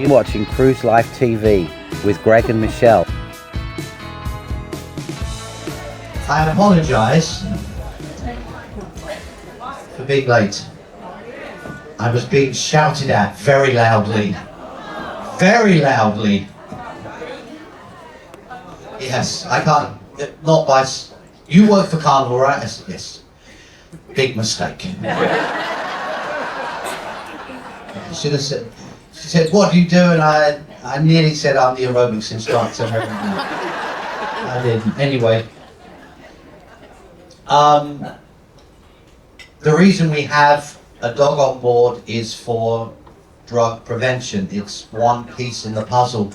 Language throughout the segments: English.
watching Cruise Life TV with Greg and Michelle. I apologise for being late. I was being shouted at very loudly. Very loudly. Yes, I can't, not by, you work for Carnival, right? Yes. Big mistake. Should have said, she said, what do you do? And I nearly said I'm the aerobics instructor. I didn't. Anyway. The reason we have a dog on board is for drug prevention. It's one piece in the puzzle.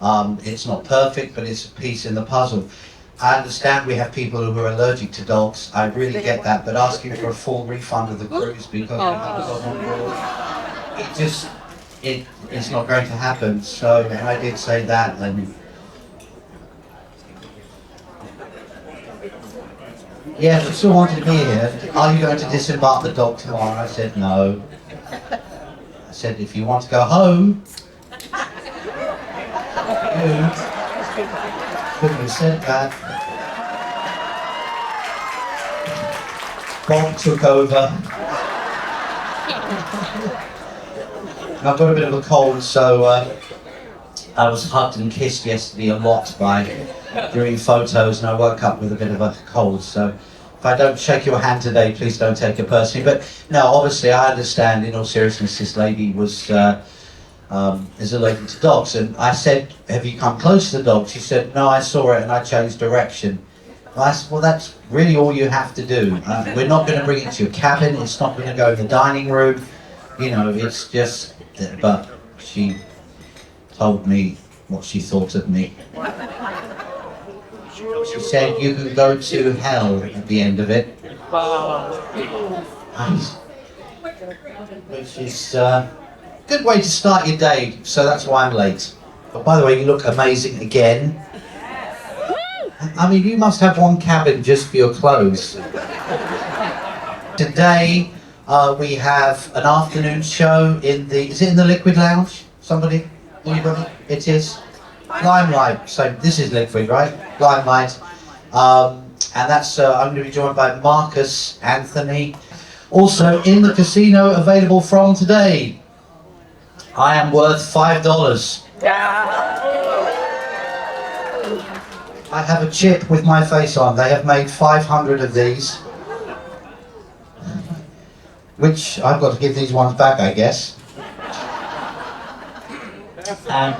It's not perfect, but it's a piece in the puzzle. I understand we have people who are allergic to dogs. I really get that, but asking for a full refund of the cruise because we have a dog on board, it's not going to happen. So I did say that. And yeah, but still wanted to be here. Are you going to disembark the dog tomorrow? I said no. I said if you want to go home, you couldn't have said that. Bob took over. I've got a bit of a cold, so I was hugged and kissed yesterday a lot by doing photos, and I woke up with a bit of a cold. So if I don't shake your hand today, please don't take it personally. But no, obviously I understand. In all seriousness, this lady was is allergic to dogs, and I said, "Have you come close to the dog?" She said, "No, I saw it and I changed direction." I said, "Well, that's really all you have to do. We're not going to bring it to your cabin. It's not going to go in the dining room. You know, it's just." But she told me what she thought of me. She said, "You can go to hell at the end of it." Which is a good way to start your day, so that's why I'm late. But by the way, you look amazing again. I mean, you must have one cabin just for your clothes. Today, we have an afternoon show is it in the Liquid Lounge? Somebody? Anybody? It is? Limelight. So this is Liquid, right? Limelight. And that's, I'm going to be joined by Marcus Anthony. Also in the casino, available from today. I am worth $5. I have a chip with my face on. They have made 500 of these. Which I've got to give these ones back, I guess. And,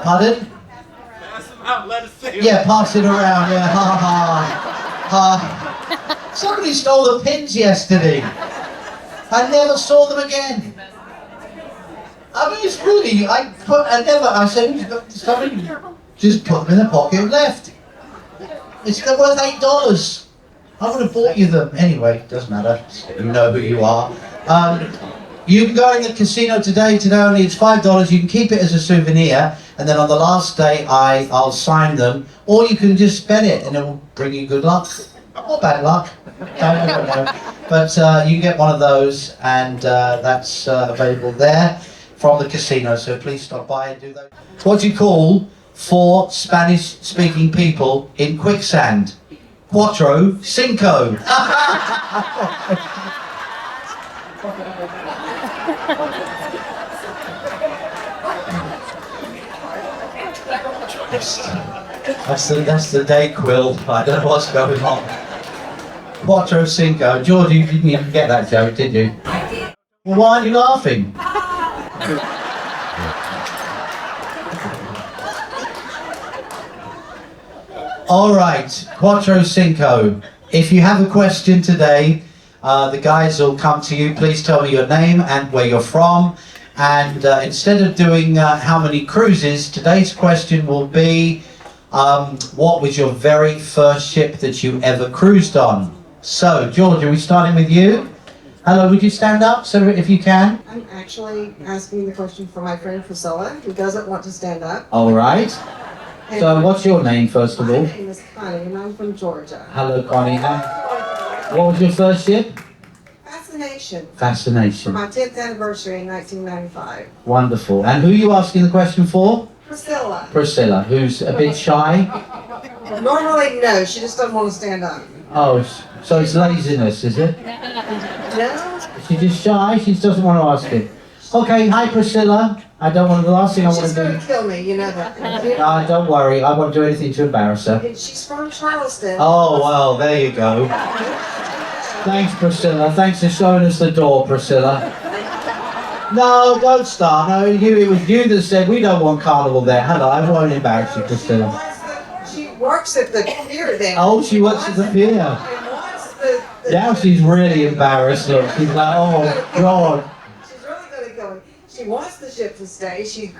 pardon? Pass them out, let us see. Yeah, pass it around, yeah, ha ha. Somebody stole the pins yesterday. I never saw them again. I mean, it's really, I said, somebody just put them in the pocket and left. They're worth $8. I would have bought you them. Anyway, doesn't matter. You know who you are. You can go in the casino today only, it's $5. You can keep it as a souvenir, and then on the last day I'll sign them, or you can just spend it and it will bring you good luck. Or bad luck. I don't know. But you can get one of those, and that's available there from the casino, so please stop by and do that. What do you call 4 Spanish-speaking people in quicksand? Cuatro Cinco. That's the day quill. I don't know what's going on. Cuatro Cinco. George, you didn't even get that joke, did you? I did. Well, why aren't you laughing? All right, Cuatro Cinco. If you have a question today, the guys will come to you. Please tell me your name and where you're from. And instead of doing how many cruises, today's question will be, what was your very first ship that you ever cruised on? So, George, are we starting with you? Hello, would you stand up, so if you can? I'm actually asking the question for my friend Priscilla, who doesn't want to stand up. All right. So, what's your name, first of all? My name is Connie, and I'm from Georgia. Hello, Connie. What was your first ship? That's the Fascination. For Fascination. my 10th anniversary in 1995. Wonderful. And who are you asking the question for? Priscilla. Priscilla, who's a bit shy. Normally, no, she just doesn't want to stand up. Oh, so it's laziness, is it? No? She's just shy, she just doesn't want to ask it. Okay, hi Priscilla. I don't want, the last thing I want She's to going do... to kill me, you know that. Don't worry, I won't do anything to embarrass her. She's from Charleston. Oh, well, there you go. Thanks, Priscilla. Thanks for showing us the door, Priscilla. No, don't start. No, it was you that said we don't want Carnival there. Hello, I won't embarrass you, Priscilla. She works at the pier there. Oh, she works at the pier. Now she's really embarrassed. Look, she's like, oh, God. She's really good at going. She wants the ship to stay. She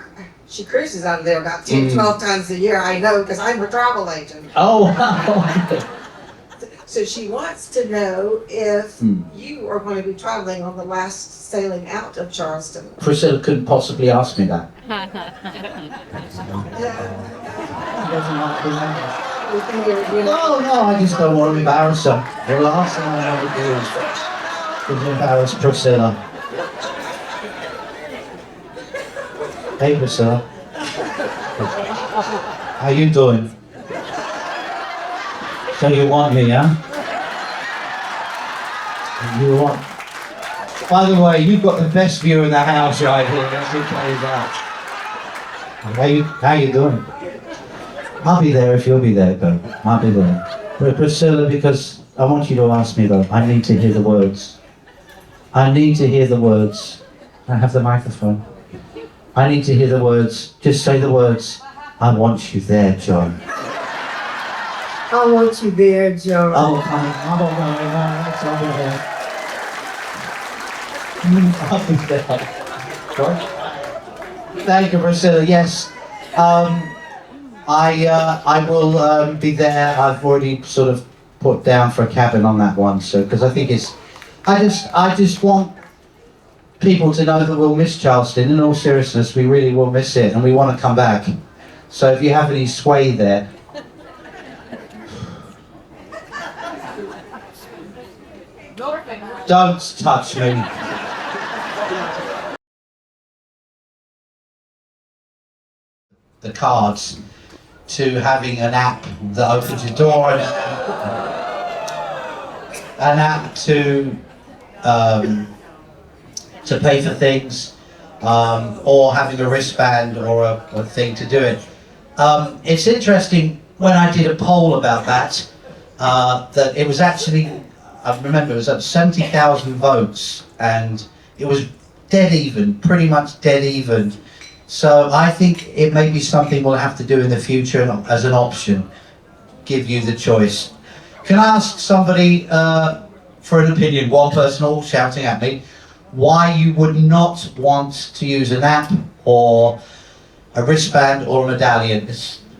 cruises out of there about 10, 12 times a year. I know because I'm a travel agent. Oh, wow. So she wants to know if you are going to be traveling on the last sailing out of Charleston. Priscilla couldn't possibly ask me that. No, I just don't want to embarrass her. The last thing I want to do is embarrass Priscilla. Hey, Priscilla. How you doing? So you want me, huh? You want... By the way, you've got the best view in the house right here. Let me tell you that. How you doing? I'll be there if you'll be there, though. I'll be there. But Priscilla, because I want you to ask me, though. I need to hear the words. I need to hear the words. I have the microphone. I need to hear the words. Just say the words. I want you there, John. I want you there, Joe. Oh, I don't know. That's over there. I'll be there. Sorry? Thank you, Priscilla. Yes. I will be there. I've already sort of put down for a cabin on that one, so because I think it's, I just want people to know that we'll miss Charleston. In all seriousness, we really will miss it, and we want to come back. So if you have any sway there, don't touch me. The cards to having an app that opens your door, and an app to pay for things, or having a wristband or a thing to do it. It's interesting, when I did a poll about that, that it was actually, I remember it was at 70,000 votes, and it was dead even, pretty much dead even. So I think it may be something we'll have to do in the future as an option, give you the choice. Can I ask somebody for an opinion, one person all shouting at me, why you would not want to use an app or a wristband or a medallion?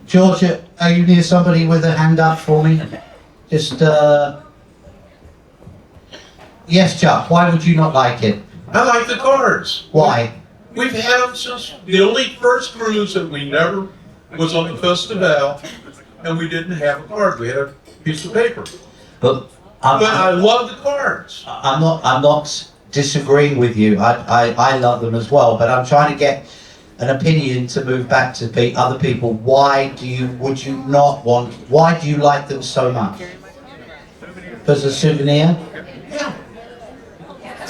Georgia, are you near somebody with a hand up for me? Just, yes, Chuck, why would you not like it? I like the cards. Why? We've had them since the only first cruise that we never was on the Festival, and we didn't have a card. We had a piece of paper. But I love the cards. I'm not disagreeing with you. I love them as well, but I'm trying to get an opinion to move back to other people. Why do you like them so much? Because a souvenir? Yeah.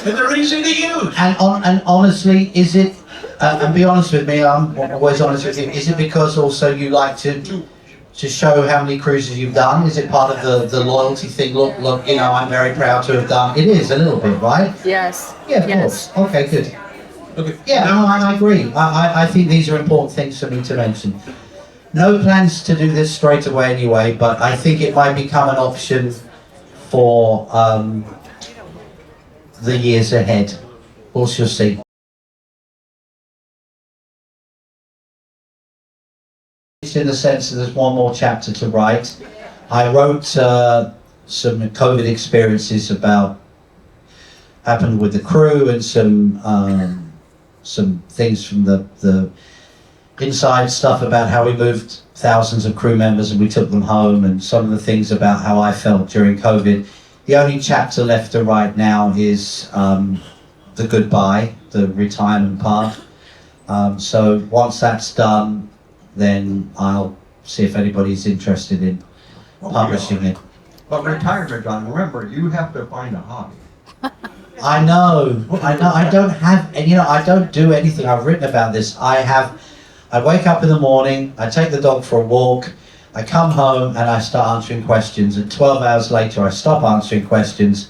And they're easy to use. And honestly, is it, and be honest with me, I'm always honest with you, is it because also you like to show how many cruises you've done? Is it part of the loyalty thing? Look, you know, I'm very proud to have done. It is a little bit, right? Yes. Yeah, of Yes. course. Okay, good. Okay. Yeah, no, I agree. I think these are important things for me to mention. No plans to do this straight away anyway, but I think it might become an option for the years ahead. We'll just see. In the sense that there's one more chapter to write. I wrote some COVID experiences about happened with the crew, and some things from the inside stuff about how we moved thousands of crew members and we took them home, and some of the things about how I felt during COVID. The only chapter left to write now is the goodbye, the retirement part. So once that's done, then I'll see if anybody's interested in publishing it. But retirement, John, remember, you have to find a hobby. I know, I don't have, and I don't do anything. I've written about this. I wake up in the morning, I take the dog for a walk, I come home and I start answering questions, and 12 hours later I stop answering questions,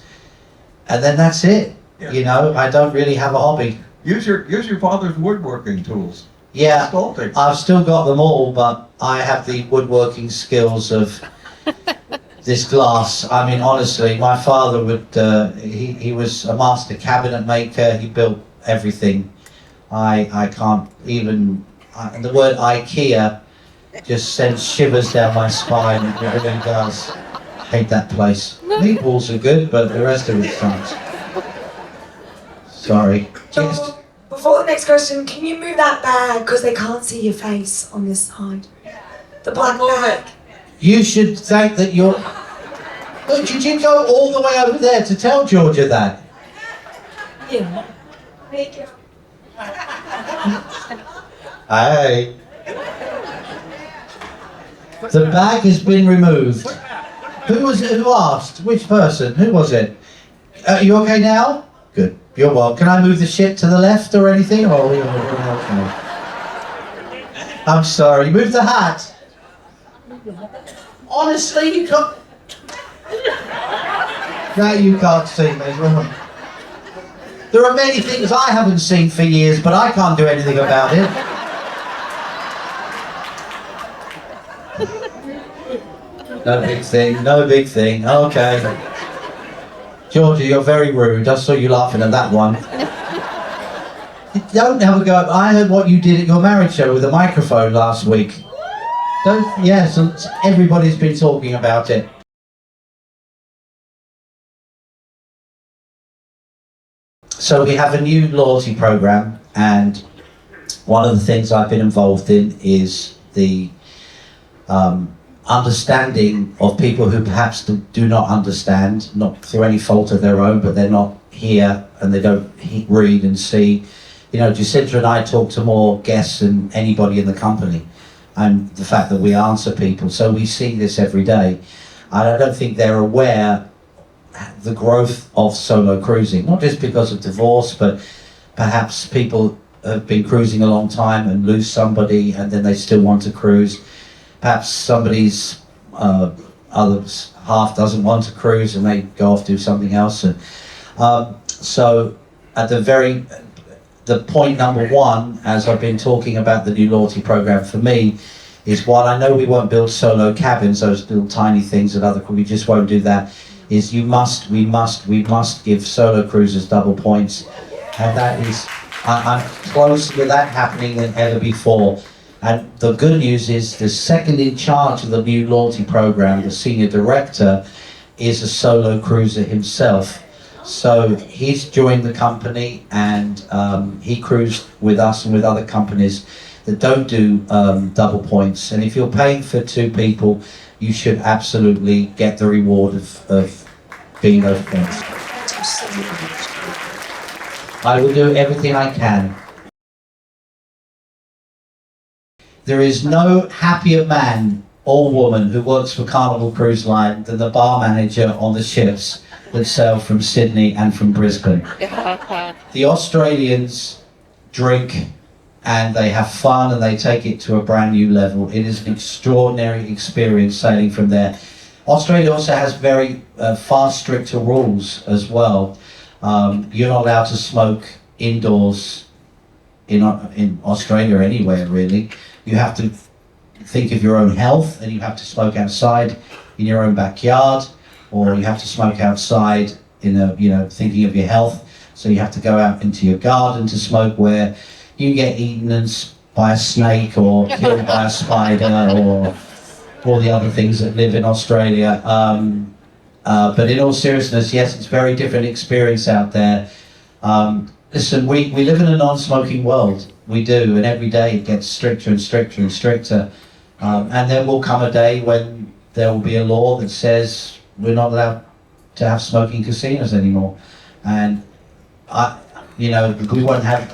and then that's it. Yeah. I don't really have a hobby. Use your father's woodworking tools. Yeah, Sculpting. I've still got them all, but I have the woodworking skills of this glass. I mean, honestly, my father he was a master cabinet maker. He built everything. I can't even, the word IKEA just sends shivers down my spine. It really does. Hate that place. Meatballs are good, but the rest of it sucks. Sorry. Yes. Before the next question, can you move that bag because they can't see your face on this side? The black bag. You should thank that you're... Look, did you go all the way over there to tell Georgia that? Yeah. Thank you. Hey. The bag has been removed. Who was it? Who asked? Which person? Who was it? You okay now? Good. You're well. Can I move the ship to the left or anything? Or okay. I'm sorry. Move the hat. Honestly, you can't. Now you can't see me. There are many things I haven't seen for years, but I can't do anything about it. No big thing, no big thing. Okay. Georgia, you're very rude. I saw you laughing at that one. Don't have a go. I heard what you did at your marriage show with a microphone last week. Yes, everybody's been talking about it. So we have a new loyalty program, and one of the things I've been involved in is the understanding of people who perhaps do not understand, not through any fault of their own, but they're not here and they don't read and see. Jacinta and I talk to more guests than anybody in the company, and the fact that we answer people, so we see this every day. And I don't think they're aware the growth of solo cruising, not just because of divorce, but perhaps people have been cruising a long time and lose somebody and then they still want to cruise. Perhaps somebody's other half doesn't want to cruise and they go off do something else. And so at the point number one, as I've been talking about the new loyalty program for me, is while I know we won't build solo cabins, those little tiny things that we just won't do that, is we must give solo cruisers double points. And that is, I'm closer to that happening than ever before. And the good news is the second in charge of the new loyalty program, the senior director, is a solo cruiser himself. So he's joined the company and he cruised with us and with other companies that don't do double points. And if you're paying for two people, you should absolutely get the reward of being those points. I will do everything I can. There is no happier man or woman who works for Carnival Cruise Line than the bar manager on the ships that sail from Sydney and from Brisbane. The Australians drink and they have fun and they take it to a brand new level. It is an extraordinary experience sailing from there. Australia also has very far stricter rules as well. You're not allowed to smoke indoors in Australia anywhere really. You have to think of your own health and you have to smoke outside in your own backyard, or you have to smoke outside thinking of your health. So you have to go out into your garden to smoke where you get eaten by a snake or killed by a spider or all the other things that live in Australia. But in all seriousness, yes, it's a very different experience out there. Listen, we live in a non-smoking world. We do, and every day it gets stricter and stricter and stricter. And there will come a day when there will be a law that says we're not allowed to have smoking casinos anymore. And we won't have.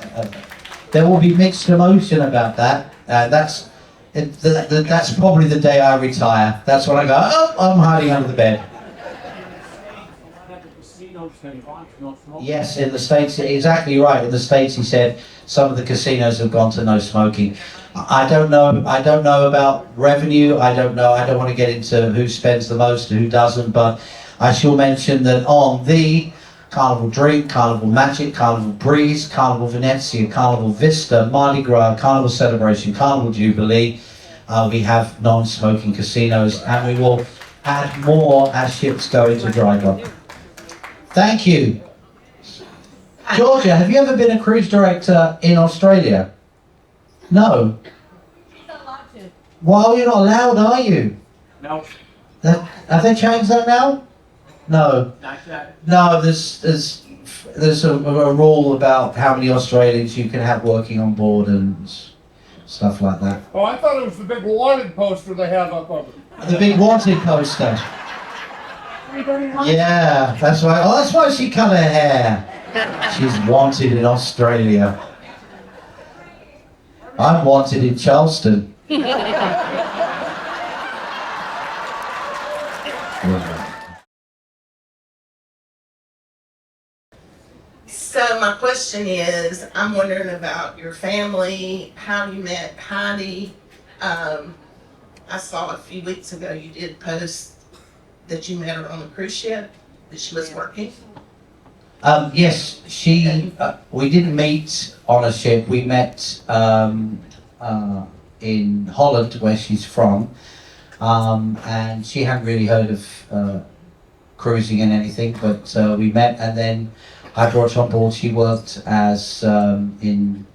There will be mixed emotion about that. That's probably the day I retire. That's when I go, oh, I'm hiding under the bed. Yes, in the States, exactly right. In the States, he said some of the casinos have gone to no smoking. I don't know about revenue. I don't want to get into who spends the most and who doesn't, but I shall mention that on the Carnival Drink, Carnival Magic, Carnival Breeze, Carnival Venezia, Carnival Vista, Mardi Gras, Carnival Celebration, Carnival Jubilee, we have non-smoking casinos, and we will add more as ships go into dry dock. Thank you. Georgia, have you ever been a cruise director in Australia? No. Well, you're not allowed, are you? No. Have they changed that now? No. Not yet. No, there's a rule about how many Australians you can have working on board and stuff like that. Oh, I thought it was the big wanted poster they have up of it. The big wanted poster. Yeah, that's why. Oh, that's why she cut her hair. She's wanted in Australia. I'm wanted in Charleston. So my question is, I'm wondering about your family, how you met Heidi. I saw a few weeks ago you did post that you met her on the cruise ship, that she was working. Yes, we didn't meet on a ship. We met in Holland, where she's from, and she hadn't really heard of cruising and anything, but we met, and then I brought her on board. She worked as in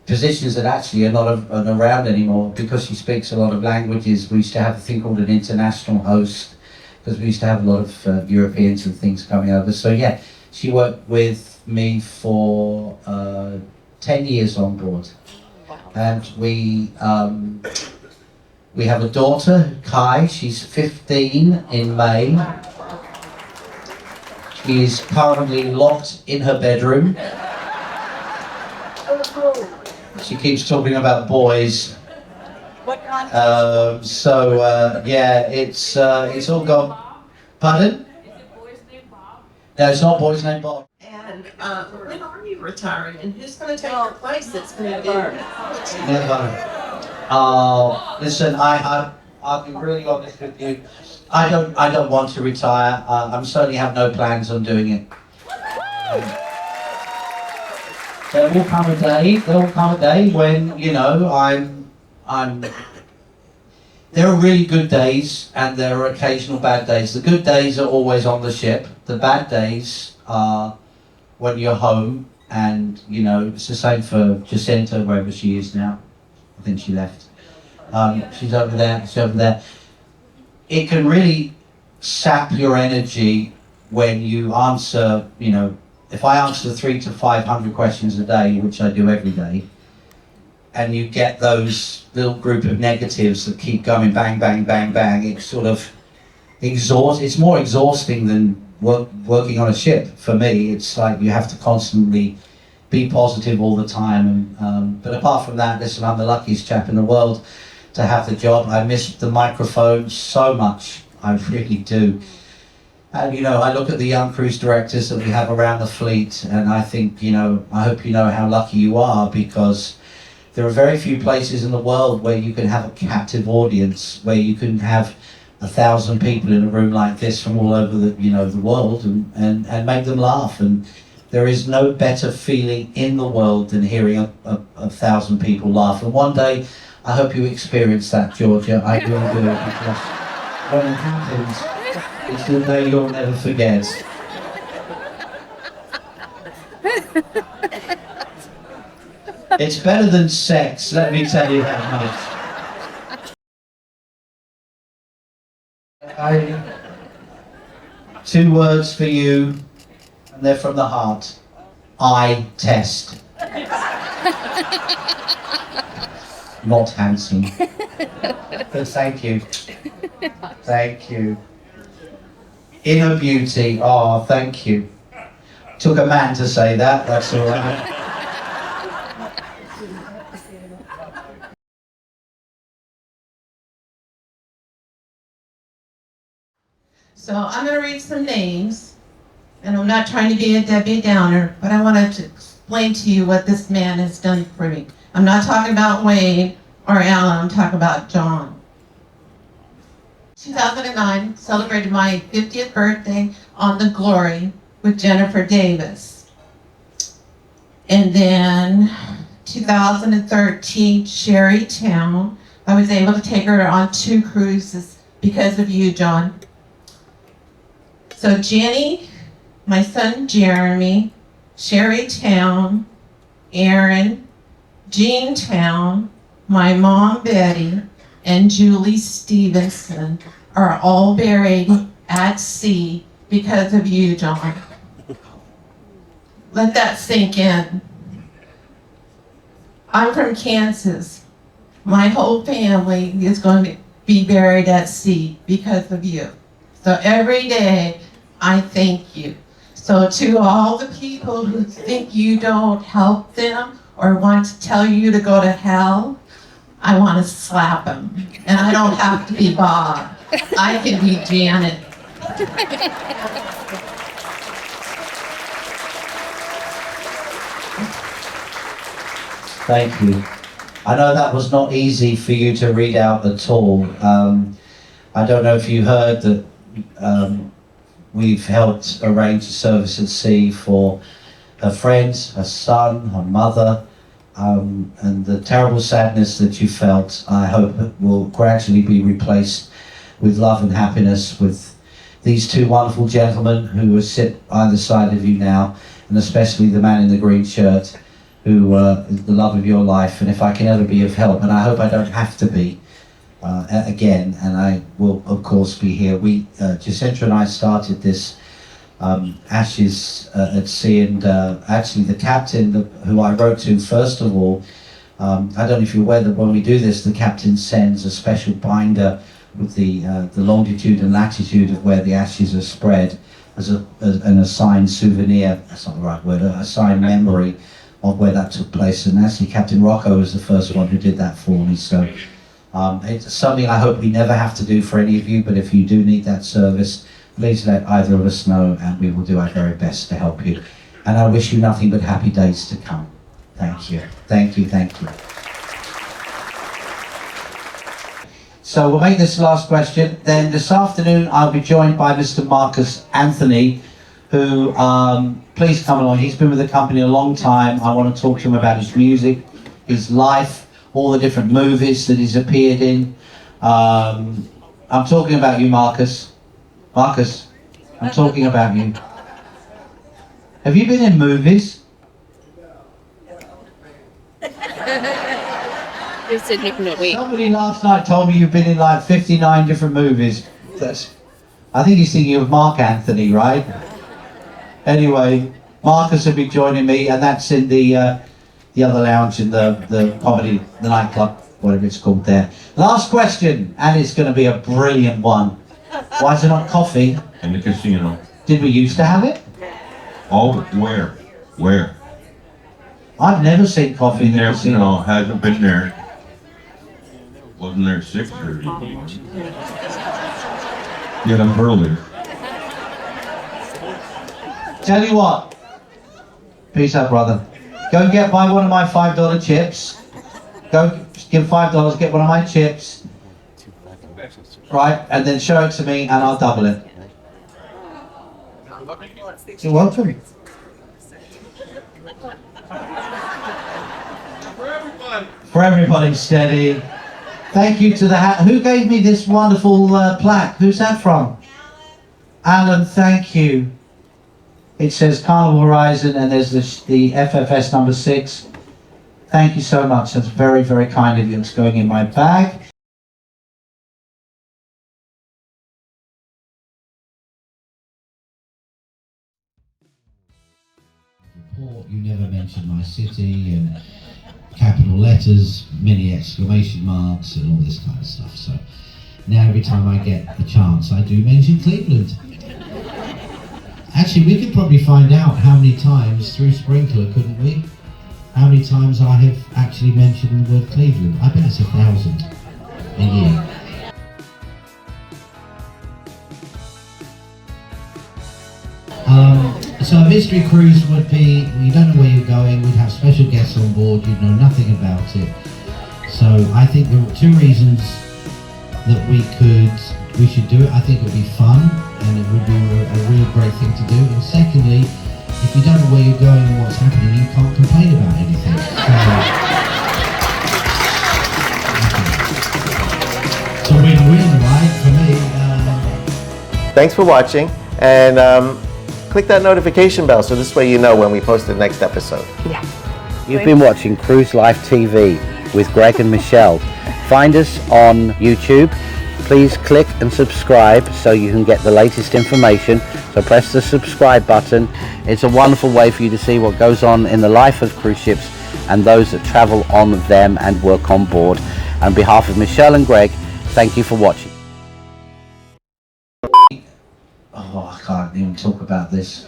positions that actually are not around anymore because she speaks a lot of languages. We used to have a thing called an international host because we used to have a lot of Europeans and things coming over. So yeah, she worked with me for 10 years on board. And we have a daughter, Kai. She's 15 in May. She is currently locked in her bedroom. She keeps talking about boys. What kind? Yeah, it's all gone. Pardon? Is it boys named Bob? No, it's not boys named Bob. And when are you retiring? And who's going to take your place that's going to do? Never. Listen, I'll be really honest with you. I don't want to retire. I certainly have no plans on doing it. There will come a day when, you know, I'm there are really good days and there are occasional bad days. The good days are always on the ship. The bad days are when you're home, and, you know, it's the same for Jacinta, wherever she is now. I think she left. She's over there. It can really sap your energy when you answer, you know, if I answer 300 to 500 questions a day, which I do every day, and you get those little group of negatives that keep going bang, bang, bang, bang, it's sort of it's more exhausting than working on a ship. For me, it's like you have to constantly be positive all the time. But apart from that, listen, I'm the luckiest chap in the world to have the job. I miss the microphone so much. I really do. And, you know, I look at the young cruise directors that we have around the fleet, and I think, you know, I hope you know how lucky you are, because there are very few places in the world where you can have a captive audience, where you can have 1,000 people in a room like this from all over the, you know, the world, and make them laugh. And there is no better feeling in the world than hearing a 1,000 people laugh. And one day, I hope you experience that, Georgia. I really do, because when it happens, it's the day you'll never forget. It's better than sex, let me tell you that much. Two words for you, and they're from the heart. I test. Not handsome. But thank you. Thank you. Inner beauty. Oh, thank you. Took a man to say that, that's all right. So I'm going to read some names, and I'm not trying to be a Debbie Downer, but I want to explain to you what this man has done for me. I'm not talking about Wayne or Alan, I'm talking about John. 2009, celebrated my 50th birthday on the Glory with Jennifer Davis. And then 2013, Sherry Town. I was able to take her on 2 cruises because of you, John. So Jenny, my son Jeremy, Sherry Town, Aaron, Jean Town, my mom Betty, and Julie Stevenson are all buried at sea because of you, John. Let that sink in. I'm from Kansas. My whole family is going to be buried at sea because of you. So every day, I thank you. So to all the people who think you don't help them or want to tell you to go to hell, I want to slap them. And I don't have to be Bob. I can be Janet. Thank you. I know that was not easy for you to read out at all. I don't know if you heard that we've helped arrange a service at sea for her friends, her son, her mother, and the terrible sadness that you felt, I hope will gradually be replaced with love and happiness with these 2 wonderful gentlemen who will sit either side of you now, and especially the man in the green shirt, who is the love of your life. And if I can ever be of help, and I hope I don't have to be again, and I will of course be here. Jacinta and I started this Ashes at Sea, and actually the captain who I wrote to first of all, I don't know if you're aware that when we do this, the captain sends a special binder with the longitude and latitude of where the ashes are spread as an assigned souvenir, that's not the right word, a signed memory of where that took place. And actually Captain Rocco was the first one who did that for me. So it's something I hope we never have to do for any of you, but if you do need that service, please let either of us know and we will do our very best to help you. And I wish you nothing but happy days to come. Thank you. Thank you, thank you. So we'll make this the last question. Then this afternoon I'll be joined by Mr. Marcus Anthony, who, please come along. He's been with the company a long time. I want to talk to him about his music, his life, all the different movies that he's appeared in. I'm talking about you, Marcus. Marcus, I'm talking about you. Have you been in movies? Somebody last night told me you've been in like 59 different movies. I think he's thinking of Mark Anthony, right? Anyway, Marcus will be joining me, and that's in the other lounge in the comedy, the nightclub, whatever it's called there. Last question, and it's going to be a brilliant one. Why is there not coffee? In the casino. Did we used to have it? Oh, where? Where? I've never seen coffee in the casino. No, hasn't been there. Wasn't there 6 years? Get them earlier. Tell you what. Peace out, brother. Go and buy one of my $5 chips. Go give $5, get one of my chips. Right, and then show it to me and I'll double it. You're welcome. For everybody, steady. Thank you to the who gave me this wonderful plaque? Who's that from? Alan, thank you. It says Carnival Horizon, and there's the FFS number 6. Thank you so much. That's very, very kind of you. It's going in my bag. Report, you never mentioned my city, and capital letters, many exclamation marks, and all this kind of stuff. So now every time I get a chance, I do mention Cleveland. Actually, we could probably find out how many times through Sprinkler, couldn't we? How many times I have actually mentioned the word Cleveland. I bet it's 1,000 a year. So a mystery cruise would be, you don't know where you're going, we'd have special guests on board, you'd know nothing about it. So I think there are two reasons that we should do it. I think it would be fun and it would be a real great thing to do. And secondly, if you don't know where you're going and what's happening, you can't complain about anything. So, it's a win-win, right, for me. Thanks for watching, and click that notification bell so this way you know when we post the next episode. You've been watching Cruise Life TV with Greg and Michelle. Find us on YouTube. Please click and subscribe so you can get the latest information. So press the subscribe button. It's a wonderful way for you to see what goes on in the life of cruise ships and those that travel on them and work on board. On behalf of Michelle and Greg, thank you for watching. Oh, I can't even talk about this.